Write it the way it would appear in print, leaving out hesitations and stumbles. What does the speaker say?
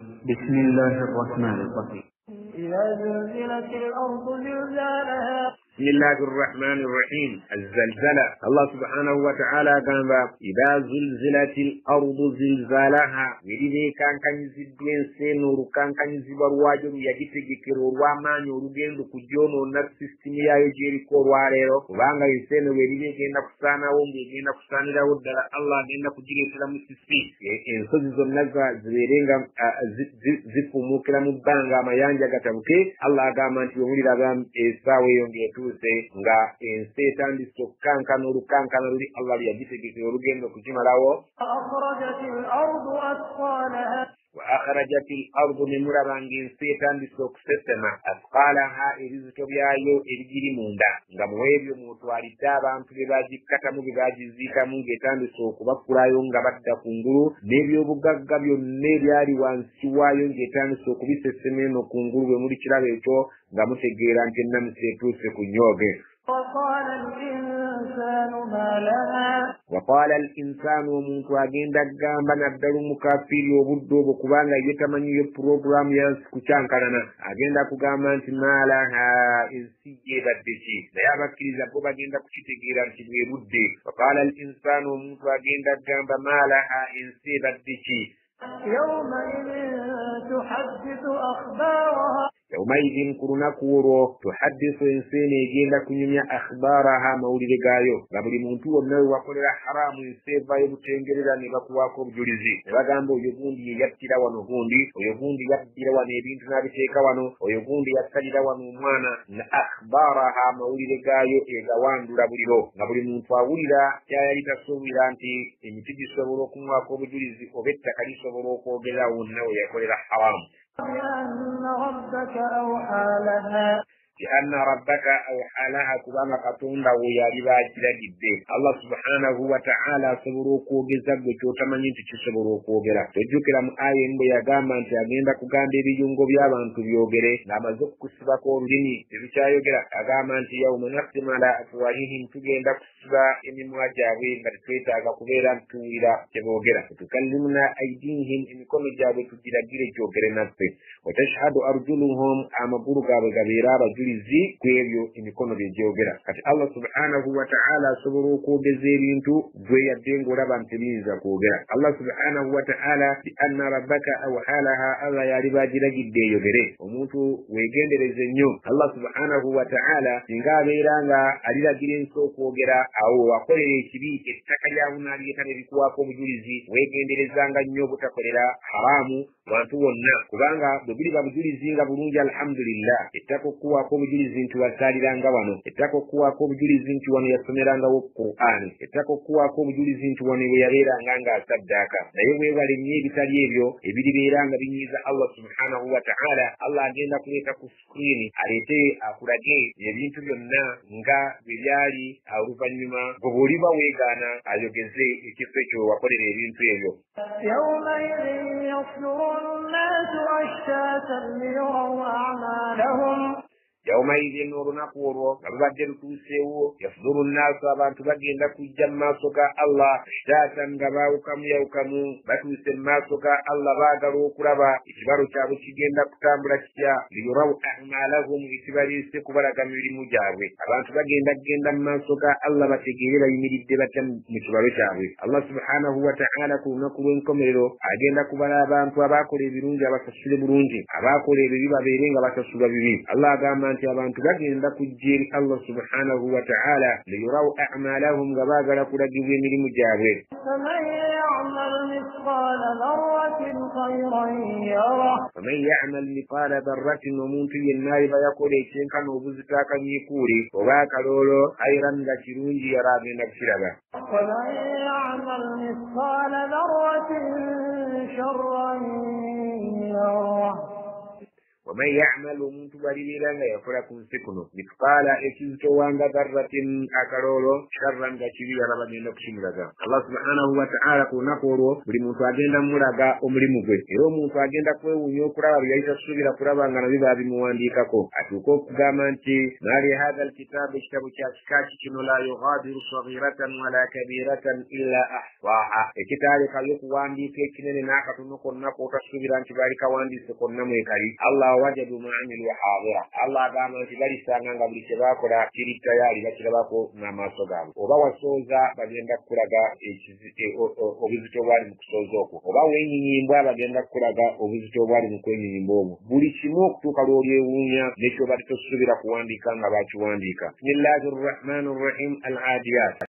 بسم الله الرحمن الرحيم. إذا زلزلت الأرض زلزالها. بسم الله الرحمن الرحيم. الزلزلة الله سبحانه وتعالى كان إذا زلزلت الأرض زلزالها يريد كان يزيدين سينور كان يزيبر واجر يجيتك كروا ما يريدين لكجون ونفس سيستميا يجري كورواريرو وانغا يسينو يريد كنا كسانا ومبينا كسانا داود الله كنا كجري سلام سيستي إن سوزو نزا زبيرينغا زفو مكلا مبانغا ما يانجا كتبكي الله كمان تيومي لغام إساوي يونغي nga setan disokanka nurukanka nuri Allah ya bitege urugendo kujima lawo akhrajatil ardu asqalaha wa akhrajatil ardu mimurabangin setan disoksesema asqalaha irizito byayo erigiri munda nga muwebyo mutwalita abantu bebagikata mu bebagizika mu ngetandise okubakulayo nga badda kungulu nebyo bugagga byonna ebyali wansi wayo ngetandise okubisesemeno kungulu bwe muri kirabo ekyo nga mutegeera nti ennamuseetuuse ku nyoge. وقال الإنسان ومنت agenda gamba naddala omukafiri obudde obwo kubanga ye tamanyiyo program ya kucyankalana agenda kugamba nti malaha ensi yebadde ki naye abakkiriza bo bagenda kukitegeera nti bwe budde. وقال الإنسان omuntu agenda gamba malaha ensi ebadde ki يومئذ تحدث أخبارها يومئذ كرنا كورو تحدث إنسان يجينا كنيا أخبارها مولد غايو قبل منتو ومنو وقل حرام إنسان بايو تنجرد نبقواكو بجوليزي نبقامبو يبوندي يبتلا ونهوندي ويبوندي يبتلا ونبين تنابتيكا ونو ويبوندي يبتلا ونمانا أخبارها مولد غايو إغوان دولابولو قبل منتو أولد يايتا سوميرانتي إمتدي سوروكم واكو بجوليزي وبتا كالي سوروكو بلا ونو يقول حرام لأن ربك أوحى لها لأن ربك أوحى لها كما قطونا وياربا جلد الله سبحانه وتعالى سبروكو بزاق وتمنين تشسبروكو بلا تجوك لم آيين بيقاما أنت أغيندا كغاندي بيجونغو بيابا أنتو بيوغري لما زكو سباكو لني ترشايو بلا أغاما أنت يوم نختم على أفواههم تجيندا كسبا إني مواجهوي مرتويتا أغاكوبيرا تويرا تبوغرا تكلمنا أيديهم إن كل جابي تجيلا جيري جوغري نفسي وتشهد أرجلهم أما برغا بغبيرا zi kwebyo emikono byejogera kati Allah subhanahu wa ta'ala soboro ko bezerintu gwe yadengo labantimiza kwogera Allah subhanahu wa ta'ala bi anna rabbaka awhalaha Allah yalibagira gidde yogere omuntu wegendereze nnyo Allah subhanahu wa ta'ala ngabeeranga aliragira enso kwogera awo akolera ekibi ettaka lyawuna lyetane bikuwako obujulizi wegenderezanga nnyo butakolera haramu bantu wonna kubanga bwebiri babujulizi nga bulungi alhamdulillah ettaka okuwako obujulizi nti wasaliranga wano ettaka okuwako obujulizi nti wano yasomeranga wo Qur'ani ettaka okuwako obujulizi nti wano bwe yabeeranga nga asaddaaka naye weewale nnyo ebitali ebyo ebiribeeranga binyiiza Allah subhanahu wa ta'ala Allah agenda kuleeta ku screen aleete akulage ebintu byonna nga bwe byali oluvannyuma bwe bw'oliba weegaana ayogeze ekifo ekyo wakolera ebintu ebyo. يومئذ يصدر الناس أشتاتا ليروا أعمالهم يومئذ olunaku olwo nga lubadde lutuuseewo yasuduru nnaasu abantu bagenda kujja mu maaso ga Allah taatan nga baawukamuyawukamu batuuse mu maaso ga Allah baagala okulaba ekibalo kyabwe kigenda kutambula kitya liyurawu amalahum ekibaliise kubalaga mirimu gyabwe abantu bagenda mu maaso ga Allah bategeere bayimiridde batya mu kibalo kyabwe Allah subhanahu wa ta'ala ku lunaku lw'enkomerero agenda kubala abantu abaakola ebirungi abasasule bulungi abaakola ebibi babeere nga basasulwa bibi Allah agamba nti abantu bagenda kujja eri Allah subhanahu wa ta'ala liyurawu a'malahum nga baagala kulagibwa emirimu gyabwe. فمن يعمل مثقال ذرة خيرا يره فمن يعمل مثقال ذرة omuntu yenna aliba yakola ekyenkana obuzito akanyiikuuli oba akaloolo khayran nga kirungi yara agenda kukiraba. ومن يعمل مثقال ذرة شرا يره waman ya'mal omuntu bwalibira nga yakola ku nsi kuno mithqala ekizitowanga dharratin akalolo sharran nga kibi yalaba agenda kukimulaga. Allah subhanahu wa ta'ala ku lunaku olwo buli muntu agenda mulaga omulimu gwe, era omuntu agenda kwewuunya okulaba bye yali tasuubira kulaba nga nabyo babimuwandiikako, atuuke okugamba nti mali hadha alkitabu ekitabu kya kikaaki kino la yughadiru saghiratan wala kabiratan illa ahsaha, ekitaalekayo okuwandiika ekinene n'akatono konna k'otasuubira nti baali kawandiise konna mwekali. Allah wajadu ma amilu hadira, Allah agamba nti balisanga nga buli kye baakola kiri tayali bakirabako n'amaaso gaabwe. Oba wasooza bagenda kukulaga obuzito obwali mu kusooza okwo, oba wennyinyimbwa bagenda kukulaga obuzito obwali mu kwenyinyimba obwo. Buli kimu okutuuka lw'olyewuunya n'ekyo bali tosuubira kuwandiika nga baakiwandiika. Bismillahi rrahmani rrahim. Al-adiyat.